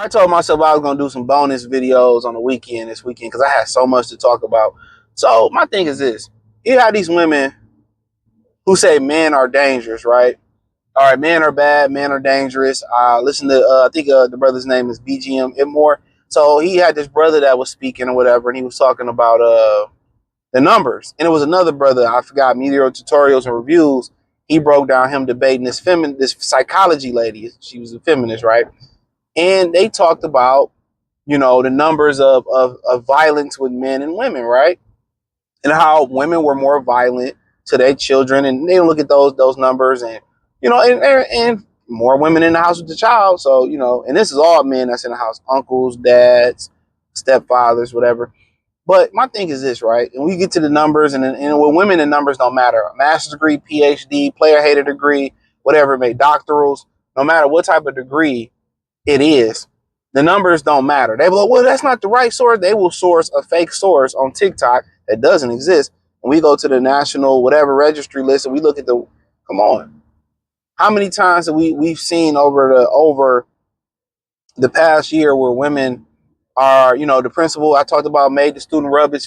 I told myself I was gonna do some bonus videos on the weekend this weekend because I had so much to talk about. So my thing is this: you have these women who say men are dangerous, right? All right, men are bad, men are dangerous. Listen to I think the brother's name is BGM Itmore. So he had this brother that was speaking or whatever, and he was talking about the numbers. And it was another brother, I forgot, Meteor Tutorials and Reviews. He broke down him debating this psychology lady. She was a feminist, right? And they talked about, the numbers of violence with men and women, right? And how women were more violent to their children, and they look at those numbers, and and more women in the house with the child. So and this is all men that's in the house, uncles, dads, stepfathers, whatever. But my thing is this, right? And we get to the numbers, and with women, the numbers don't matter. A master's degree, PhD, player hater degree, whatever it may, doctorals, no matter what type of degree it is, the numbers don't matter. They will, well, that's not the right source. They will source a fake source on TikTok that doesn't exist. And we go to the national whatever registry list and we look at come on. How many times have we've seen over the past year where women are, the principal I talked about made the student rub her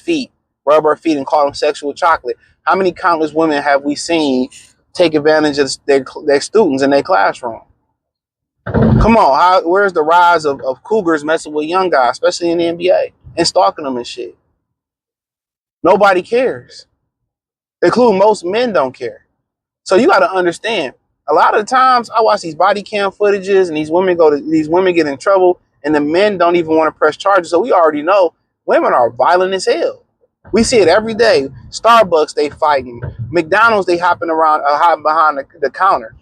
feet and call them sexual chocolate. How many countless women have we seen take advantage of their students in their classroom? Come on, where's the rise of cougars messing with young guys, especially in the NBA, and stalking them and shit? Nobody cares, including most men don't care. So you got to understand, a lot of the times I watch these body cam footages and these women get in trouble and the men don't even want to press charges. So we already know women are violent as hell. We see it every day. Starbucks, they fighting. McDonald's, they hopping around, hiding behind the counter.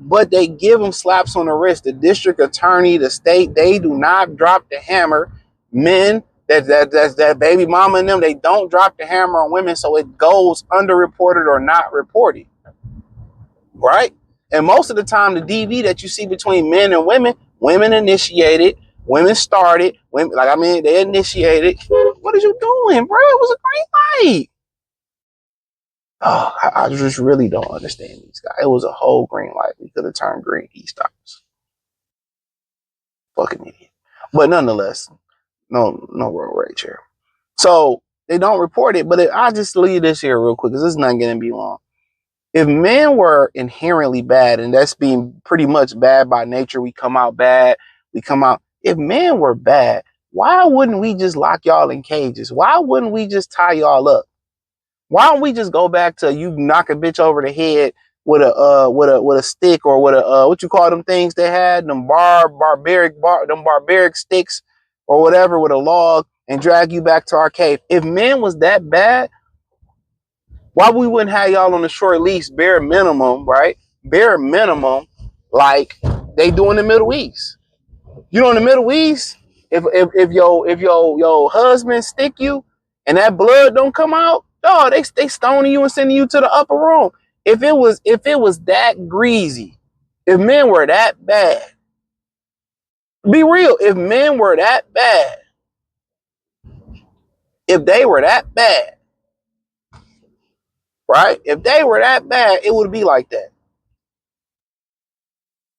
But they give them slaps on the wrist. The district attorney, the state, they do not drop the hammer. Men, that baby mama and them, they don't drop the hammer on women, so it goes underreported or not reported, right? And most of the time, the DV that you see between men and women initiated, women started, they initiated. What are you doing, bro? It was a green light. Oh, I just really don't understand these guys. It was a whole green light. We could have turned green. He stops. Fucking idiot. But nonetheless, no road rage here. So they don't report it, but I just leave this here real quick because this is not going to be long. If men were inherently bad, and that's being pretty much bad by nature, we come out bad, if men were bad, why wouldn't we just lock y'all in cages? Why wouldn't we just tie y'all up? Why don't we just go back to you knock a bitch over the head with a stick or with a what you call them things they had, them barbaric sticks or whatever, with a log, and drag you back to our cave? If men was that bad, why we wouldn't have y'all on the short leash, bare minimum, right? Bare minimum, like they do in the Middle East. In the Middle East, if your husband stick you and that blood don't come out, dog, they stoning you and sending you to the upper room. If it was that greasy, if men were that bad, be real. If men were that bad, if they were that bad, right? If they were that bad, it would be like that.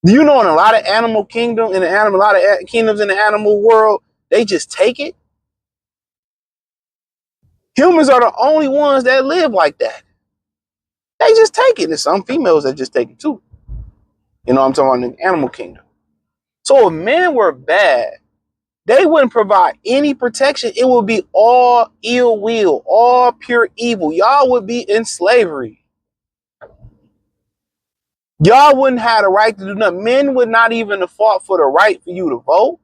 In a lot of kingdoms in the animal world, they just take it. Humans are the only ones that live like that. They just take it. There's some females that just take it too. I'm talking about in the animal kingdom. So if men were bad, they wouldn't provide any protection. It would be all ill will, all pure evil. Y'all would be in slavery. Y'all wouldn't have the right to do nothing. Men would not even have fought for the right for you to vote.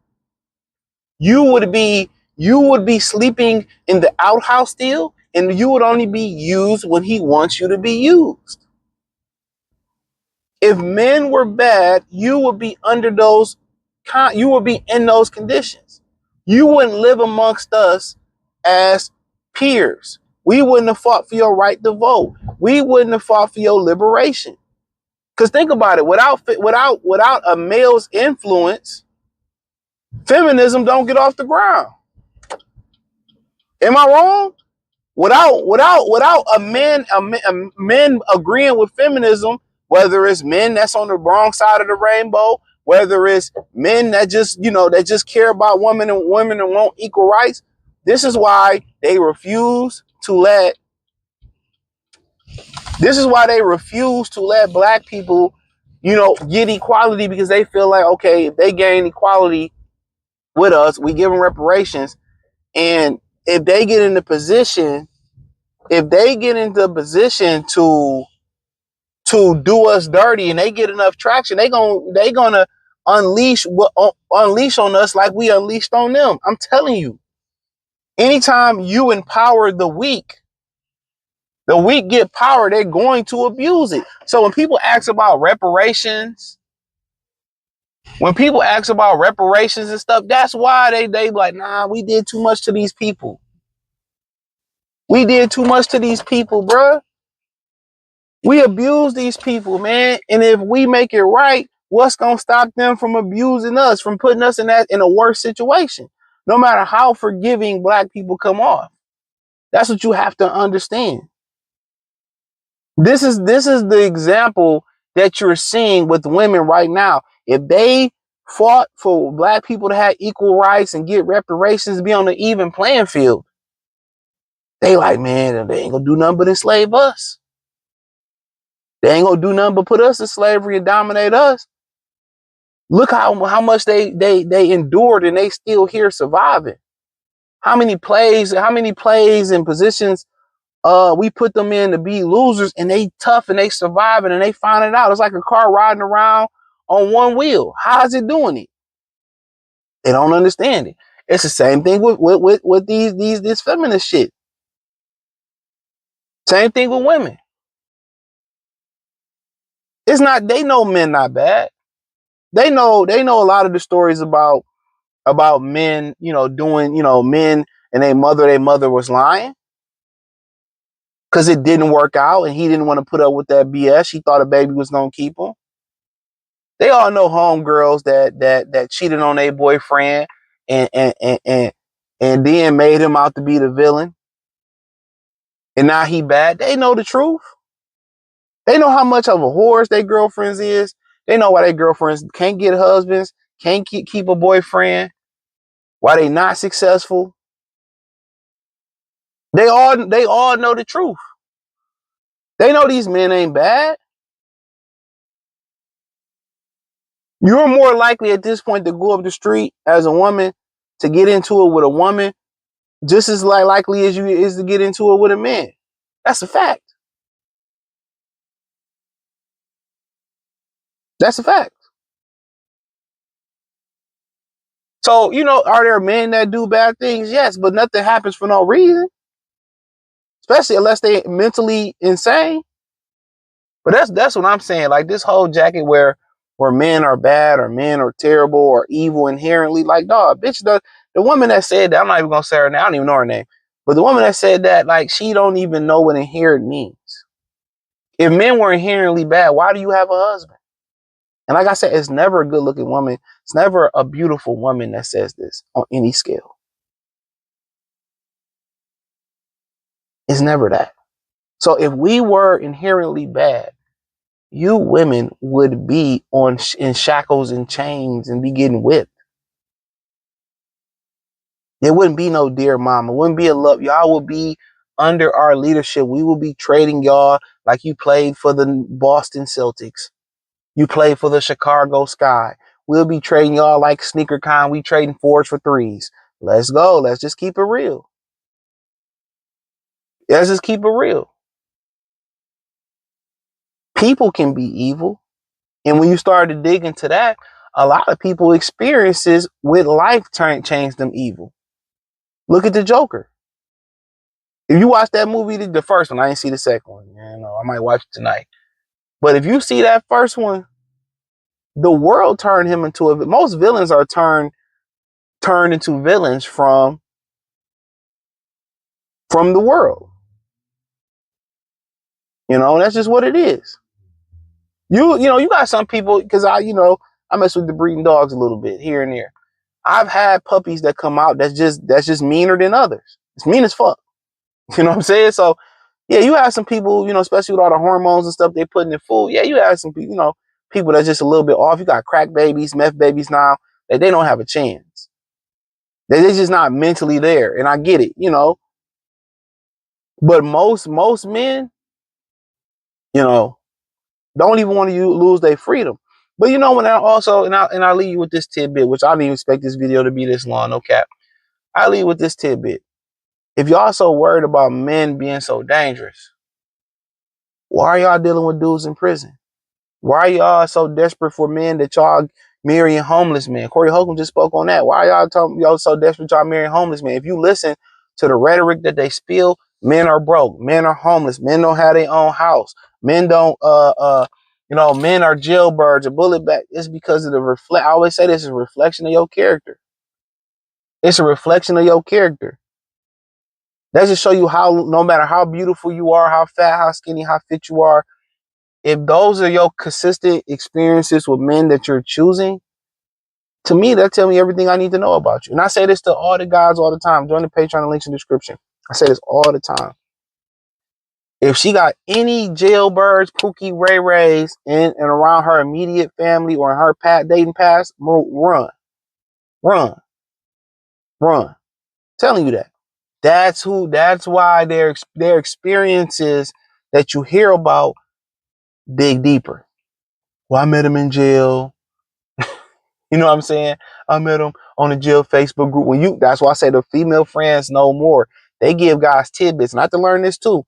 You would be sleeping in the outhouse still, and you would only be used when he wants you to be used. If men were bad, you would be you would be in those conditions. You wouldn't live amongst us as peers. We wouldn't have fought for your right to vote. We wouldn't have fought for your liberation. Because think about it, without a male's influence, feminism don't get off the ground. Am I wrong? Without men agreeing with feminism, whether it's men that's on the wrong side of the rainbow, whether it's men that just, that just care about women and want equal rights. This is why they refuse to let black people, get equality, because they feel like, okay, if they gain equality with us, we give them reparations. And if they get in the position, to do us dirty, and they get enough traction, they gonna unleash on us like we unleashed on them. I'm telling you, anytime you empower the weak get power, they're going to abuse it. So when people ask about reparations, and stuff, that's why they like, nah, we did too much to these people. Bruh. We abuse these people, man. And if we make it right, what's gonna stop them from abusing us, from putting us in a worse situation? No matter how forgiving black people come off. That's what you have to understand. This is the example that you're seeing with women right now. If they fought for black people to have equal rights and get reparations, be on an even playing field, they like, man, they ain't gonna do nothing but enslave us. They ain't gonna do nothing but put us in slavery and dominate us. Look how much they endured, and they still here surviving. How many plays and positions we put them in to be losers, and they tough and they surviving and they finding out. It's like a car riding around on one wheel. How is it doing it? They don't understand it. It's the same thing with this feminist shit. Same thing with women. It's not, they know men not bad. They know a lot of the stories about men, doing, men and their mother was lying because it didn't work out and he didn't want to put up with that BS. She thought a baby was gonna keep him. They all know homegirls that cheated on their boyfriend and then made him out to be the villain. And now he bad. They know the truth. They know how much of a whores their girlfriends is. They know why their girlfriends can't get husbands, can't keep a boyfriend, why they not successful. They all know the truth. They know these men ain't bad. You're more likely at this point to go up the street as a woman to get into it with a woman just as likely as you is to get into it with a man. That's a fact. That's a fact. So, are there men that do bad things? Yes, but nothing happens for no reason, especially unless they mentally insane. But that's what I'm saying. Like this whole jacket where men are bad or men are terrible or evil inherently. Like, dog, bitch, the woman that said that, I'm not even gonna say her name. I don't even know her name. But the woman that said that, like, she don't even know what inherent means. If men were inherently bad, why do you have a husband? And like I said, it's never a good looking woman. It's never a beautiful woman that says this on any scale. It's never that. So if we were inherently bad, you women would be in shackles and chains and be getting whipped. There wouldn't be no dear mama. Wouldn't be a love. Y'all would be under our leadership. We will be trading y'all like you played for the Boston Celtics. You played for the Chicago Sky. We'll be trading y'all like Sneaker Con. We trading fours for threes. Let's go. Let's just keep it real. Let's just keep it real. People can be evil. And when you start to dig into that, a lot of people experiences with life change them evil. Look at the Joker. If you watch that movie, the first one, I didn't see the second one. I might watch it tonight. But if you see that first one, the world turned him into most villains are turned into villains from the world. That's just what it is. You got some people, because I mess with the breeding dogs a little bit here and there. I've had puppies that come out that's just meaner than others. It's mean as fuck. You know what I'm saying? So yeah, you have some people, especially with all the hormones and stuff they put in the food. Yeah, you have some people, people that's just a little bit off. You got crack babies, meth babies now, that they don't have a chance. They're just not mentally there. And I get it, you know. But most men, you know, don't even want to lose their freedom. But you know, when I also, and I leave you with this tidbit, which I didn't even expect this video to be this long, no cap. I leave you with this tidbit. If y'all so worried about men being so dangerous, why are y'all dealing with dudes in prison? Why are y'all so desperate for men that y'all marrying homeless men? Corey Holcomb just spoke on that. Why are y'all so desperate y'all marrying homeless men? If you listen to the rhetoric that they spill, men are broke, men are homeless, men don't have their own house, men don't men are jailbirds or bullet back. It's because of the reflect. I always say this is a reflection of your character. It's a reflection of your character. That just show you how no matter how beautiful you are, how fat, how skinny, how fit you are, if those are your consistent experiences with men that you're choosing, to me, that tell me everything I need to know about you. And I say this to all the guys all the time. Join the Patreon, the links in the description. I say this all the time. If she got any jailbirds, Pookie, Ray Rays in and around her immediate family or in her dating past, run, run, run. I'm telling you that. That's why their experiences that you hear about dig deeper. Well, I met him in jail. You know what I'm saying? I met him on the jail Facebook group. That's why I say the female friends know more. They give guys tidbits. And I have to learn this too.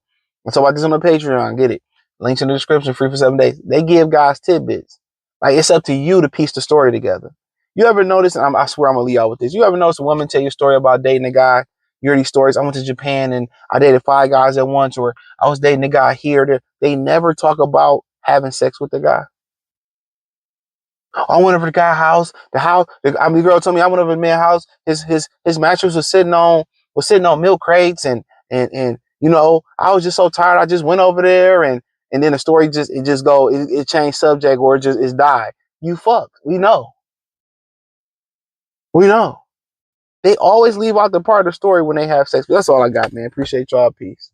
I talk about this on the Patreon. Get it. Links in the description, free for 7 days. They give guys tidbits. Like, it's up to you to piece the story together. You ever notice, and I swear I'm going to leave y'all with this. You ever notice a woman tell you a story about dating a guy? You hear these stories. I went to Japan and I dated 5 guys at once, or I was dating a guy here. There. They never talk about having sex with the guy. I went over to the guy's house. The girl told me I went over to the man's house. His mattress was sitting on milk crates, and you know, I was just so tired. I just went over there, and then the story it changed subject, or it died. You fucked. We know. We know. They always leave out the part of the story when they have sex. But that's all I got, man. Appreciate y'all. Peace.